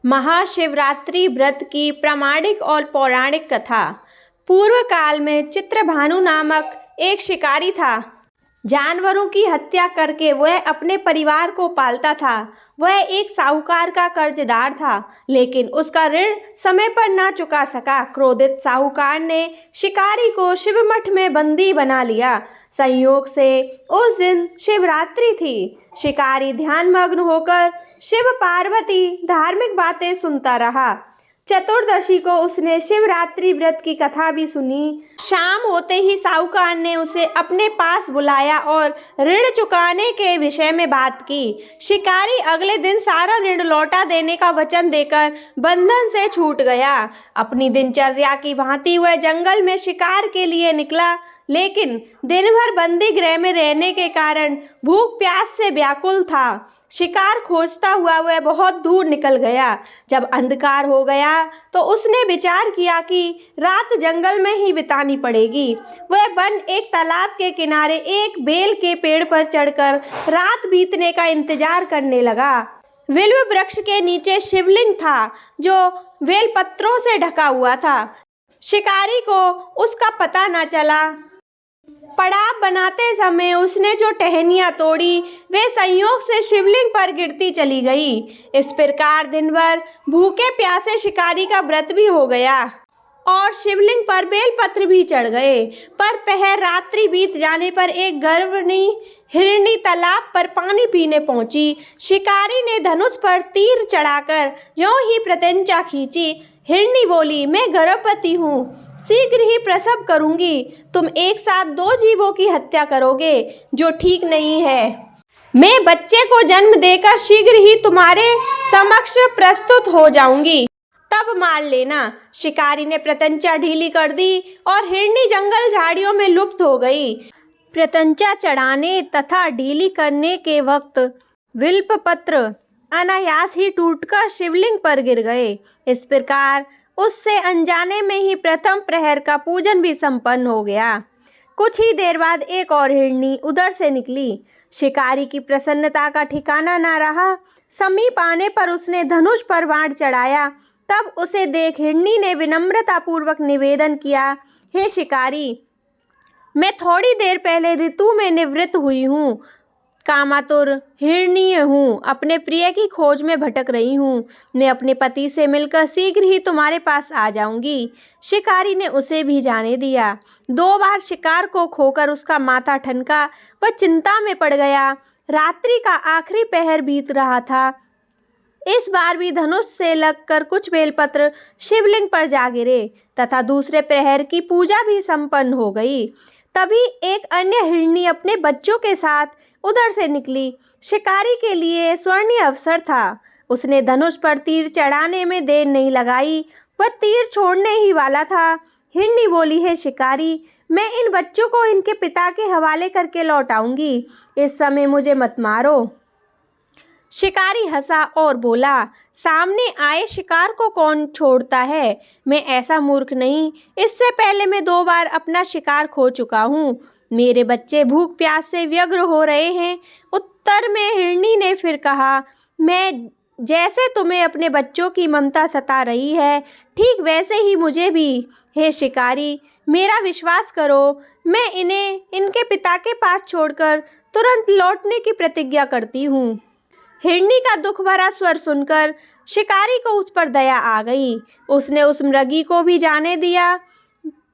महाशिवरात्रि व्रत की प्रामाणिक और पौराणिक कथा। पूर्व काल में चित्रभानु नामक एक शिकारी था। जानवरों की हत्या करके वह अपने परिवार को पालता था। वह एक साहूकार का कर्जदार था, लेकिन उसका ऋण समय पर न चुका सका। क्रोधित साहूकार ने शिकारी को शिव मठ में बंदी बना लिया। संयोग से उस दिन शिवरात्रि थी। शिकारी ध्यानमग्न होकर शिव पार्वती धार्मिक बातें सुनता रहा। चतुर्दशी को उसने शिवरात्रि व्रत की कथा भी सुनी। शाम होते ही साहूकार ने उसे अपने पास बुलाया और ऋण चुकाने के विषय में बात की। शिकारी अगले दिन सारा ऋण लौटा देने का वचन देकर बंधन से छूट गया। अपनी दिनचर्या की भांति वह जंगल में शिकार के लिए निकला, लेकिन दिन भर बंदी गृह में रहने के कारण भूख प्यास से व्याकुल था। शिकार खोजता हुआ वह बहुत दूर निकल गया। जब अंधकार हो गया तो उसने विचार किया कि रात जंगल में ही बितानी पड़ेगी। वह वन एक तालाब के किनारे एक बेल के पेड़ पर चढ़कर रात बीतने का इंतजार करने लगा। विल्व वृक्ष के नीचे शिवलिंग था, जो बेल पत्रों से ढका हुआ था। शिकारी को उसका पता न चला। पड़ाव बनाते समय उसने जो टहनियां तोड़ी, वे संयोग से शिवलिंग पर गिरती चली गई। इस प्रकार दिन भर भूखे प्यासे शिकारी का व्रत भी हो गया और शिवलिंग पर बेलपत्र भी चढ़ गए। पर पहर रात्रि बीत जाने पर एक गर्भवती हिरनी तालाब पर पानी पीने पहुंची। शिकारी ने धनुष पर तीर चढ़ाकर ज्यों ही प्रत्यंचा खींची। हिरनी बोली, मैं गर्भवती हूँ, शीघ्र ही प्रसव करूंगी। तुम एक साथ दो जीवों की हत्या करोगे, जो ठीक नहीं है। मैं बच्चे को जन्म देकर शीघ्र ही तुम्हारे समक्ष प्रस्तुत हो जाऊंगी, तब मार लेना। शिकारी ने प्रत्यंचा ढीली कर दी और हिरनी जंगल झाड़ियों में लुप्त हो गई। प्रत्यंचा चढ़ाने तथा ढीली करने के वक्त विल्प पत्र अनायास ही टूटकर शिवलिंग पर गिर गए। इस प्रकार उससे अनजाने में ही प्रथम प्रहर का पूजन भी संपन्न हो गया। कुछ ही देर बाद एक और हिरनी उधर से निकली। शिकारी की प्रसन्नता का ठिकाना न रहा। समीप आने पर उसने धनुष पर बाण चढ़ाया। तब उसे देख हिरनी ने विनम्रतापूर्वक निवेदन किया, हे शिकारी, मैं थोड़ी देर पहले ऋतु में निवृत्त हुई हूँ। कामातुर हिरणी हूँ, अपने प्रिय की खोज में भटक रही हूँ। मैं अपने पति से मिलकर शीघ्र ही तुम्हारे पास आ जाऊंगी। शिकारी ने उसे भी जाने दिया। 2 बार शिकार को खोकर उसका माथा ठनका। वह चिंता में पड़ गया। रात्रि का आखिरी पहर बीत रहा था। इस बार भी धनुष से लगकर कुछ बेलपत्र शिवलिंग पर जा गिरे तथा दूसरे प्रहर की पूजा भी संपन्न हो गई। तभी एक अन्य हिरनी अपने बच्चों के साथ उधर से निकली। शिकारी के लिए स्वर्णीय अवसर था। उसने धनुष पर तीर चढ़ाने में देर नहीं लगाई। वह तीर छोड़ने ही वाला था। हिरनी बोली, हे शिकारी, मैं इन बच्चों को इनके पिता के हवाले करके लौट आऊंगी। इस समय मुझे मत मारो। शिकारी हंसा और बोला, सामने आए शिकार को कौन छोड़ता है? मैं ऐसा मूर्ख नहीं। इससे पहले मैं 2 बार अपना शिकार खो चुका हूँ। मेरे बच्चे भूख प्यास से व्यग्र हो रहे हैं। उत्तर में हिरनी ने फिर कहा, मैं जैसे तुम्हें अपने बच्चों की ममता सता रही है, ठीक वैसे ही मुझे भी। हे शिकारी, मेरा विश्वास करो, मैं इन्हें इनके पिता के पास छोड़कर तुरंत लौटने की प्रतिज्ञा करती हूँ। हिरनी का दुख भरा स्वर सुनकर शिकारी को उस पर दया आ गई। उसने उस मृगी को भी जाने दिया।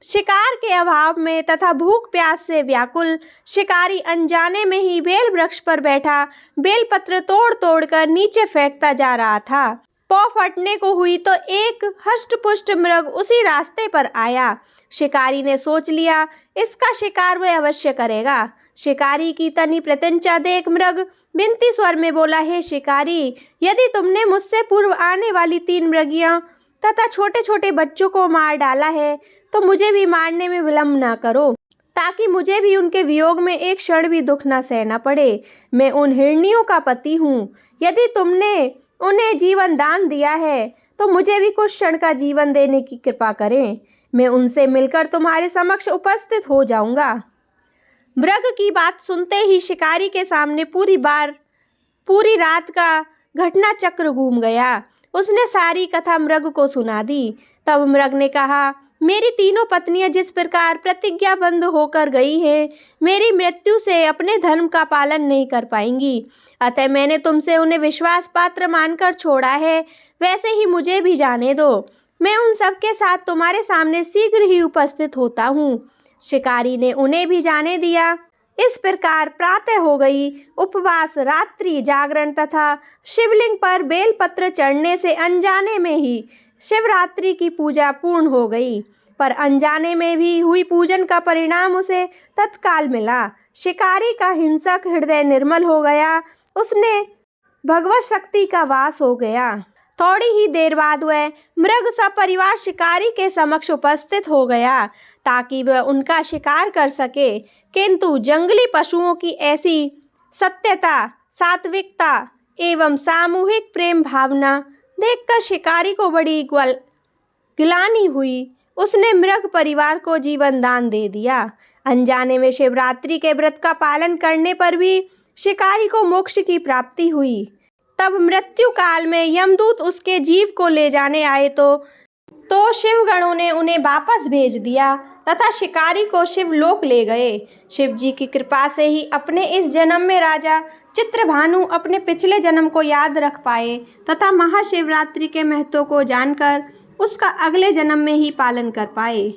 शिकार के अभाव में तथा भूख प्यास से व्याकुल शिकारी अनजाने में ही बेल वृक्ष पर बैठा बेलपत्र तोड़ तोड़ कर नीचे फेंकता जा रहा था। पौ फटने को हुई तो एक हष्टपुष्ट मृग उसी रास्ते पर आया। शिकारी ने सोच लिया, इसका शिकार वह अवश्य करेगा। शिकारी की तनी प्रत्यंचा देख मृग विनती स्वर में बोला, हे शिकारी, यदि तुमने मुझसे पूर्व आने वाली 3 मृगियां तथा छोटे छोटे बच्चों को मार डाला है, तो मुझे भी मारने में विलंब न करो, ताकि मुझे भी उनके वियोग में एक क्षण भी दुख न सहना पड़े। मैं उन हिरनियों का पति हूँ। यदि तुमने उन्हें जीवन दान दिया है, तो मुझे भी कुछ क्षण का जीवन देने की कृपा करें। मैं उनसे मिलकर तुम्हारे समक्ष उपस्थित हो जाऊंगा। मृग की बात सुनते ही शिकारी के सामने पूरी रात का घटना चक्र घूम गया। उसने सारी कथा मृग को सुना दी। तब मृग ने कहा, मेरी तीनों पत्नियां जिस प्रकार प्रतिज्ञाबद्ध होकर गई हैं, मेरी मृत्यु से अपने धर्म का पालन नहीं कर पाएंगी। अतः मैंने तुमसे उन्हें विश्वास पात्र मानकर छोड़ा है, वैसे ही मुझे भी जाने दो। मैं उन सबके साथ तुम्हारे सामने शीघ्र ही उपस्थित होता हूँ। शिकारी ने उन्हें भी जाने दिया। इस प्रकार प्रातः हो गई। उपवास, रात्रि जागरण तथा शिवलिंग पर बेलपत्र चढ़ने से अनजाने में ही शिवरात्रि की पूजा पूर्ण हो गई। पर अनजाने में भी हुई पूजन का परिणाम उसे तत्काल मिला। शिकारी का हिंसक हृदय निर्मल हो गया, उसने भगवत शक्ति का वास हो गया। थोड़ी ही देर बाद वह मृग सपरिवार शिकारी के समक्ष उपस्थित हो गया ताकि वह उनका शिकार कर सके। किंतु जंगली पशुओं की ऐसी सत्यता, सात्विकता एवं सामूहिक प्रेम भावना देखकर शिकारी को बड़ी ग्लानि हुई। उसने मृग परिवार को जीवन दान दे दिया। अनजाने में शिवरात्रि के व्रत का पालन करने पर भी शिकारी को मोक्ष की प्राप्ति हुई। तब मृत्यु काल में यमदूत उसके जीव को ले जाने आए तो शिवगणों ने उन्हें वापस भेज दिया तथा शिकारी को शिवलोक ले गए। शिव जी की कृपा से ही अपने इस जन्म में राजा चित्रभानु अपने पिछले जन्म को याद रख पाए तथा महाशिवरात्रि के महत्व को जानकर उसका अगले जन्म में ही पालन कर पाए।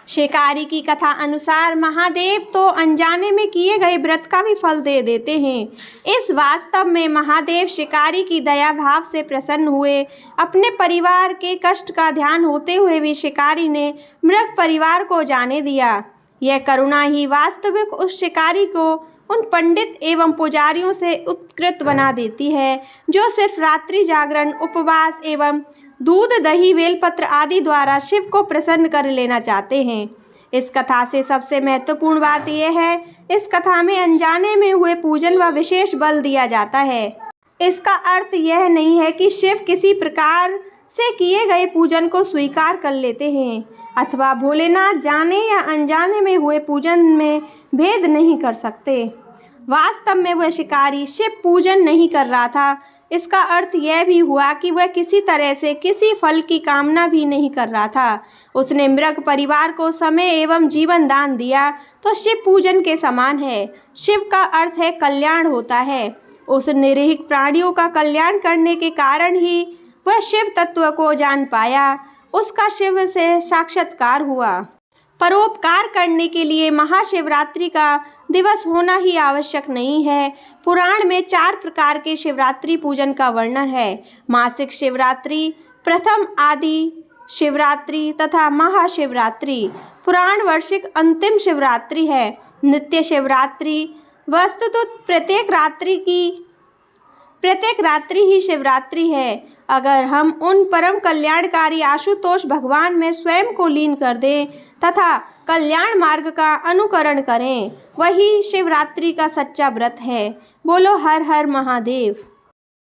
शिकारी की कथा अनुसार महादेव तो अनजाने में किए गए व्रत का भी फल दे देते हैं। इस वास्तव में महादेव शिकारी की दया भाव से प्रसन्न हुए। अपने परिवार के कष्ट का ध्यान होते हुए भी शिकारी ने मृग परिवार को जाने दिया। यह करुणा ही वास्तविक उस शिकारी को उन पंडित एवं पुजारियों से उत्कृत बना देती है जो सिर्फ रात्रि जागरण, उपवास एवं दूध, दही, बेलपत्र आदि द्वारा शिव को प्रसन्न कर लेना चाहते हैं। इस कथा से सबसे महत्वपूर्ण बात यह है, इस कथा में अनजाने में हुए पूजन व विशेष बल दिया जाता है। इसका अर्थ यह नहीं है कि शिव किसी प्रकार से किए गए पूजन को स्वीकार कर लेते हैं अथवा भोलेनाथ जाने या अनजाने में हुए पूजन में भेद नहीं कर सकते। वास्तव में वह शिकारी शिव पूजन नहीं कर रहा था। इसका अर्थ यह भी हुआ कि वह किसी तरह से किसी फल की कामना भी नहीं कर रहा था। उसने मृग परिवार को समय एवं जीवन दान दिया तो शिव पूजन के समान है। शिव का अर्थ है कल्याण होता है। उस निरीह प्राणियों का कल्याण करने के कारण ही वह शिव तत्व को जान पाया। उसका शिव से साक्षात्कार हुआ। परोपकार करने के लिए महाशिवरात्रि का दिवस होना ही आवश्यक नहीं है। पुराण में 4 प्रकार के शिवरात्रि पूजन का वर्णन है। मासिक शिवरात्रि, प्रथम आदि शिवरात्रि तथा महाशिवरात्रि। पुराण वार्षिक अंतिम शिवरात्रि है। नित्य शिवरात्रि वस्तुतः प्रत्येक रात्रि ही शिवरात्रि है। अगर हम उन परम कल्याणकारी आशुतोष भगवान में स्वयं को लीन कर दें तथा कल्याण मार्ग का अनुकरण करें, वही शिवरात्रि का सच्चा व्रत है। बोलो हर हर महादेव।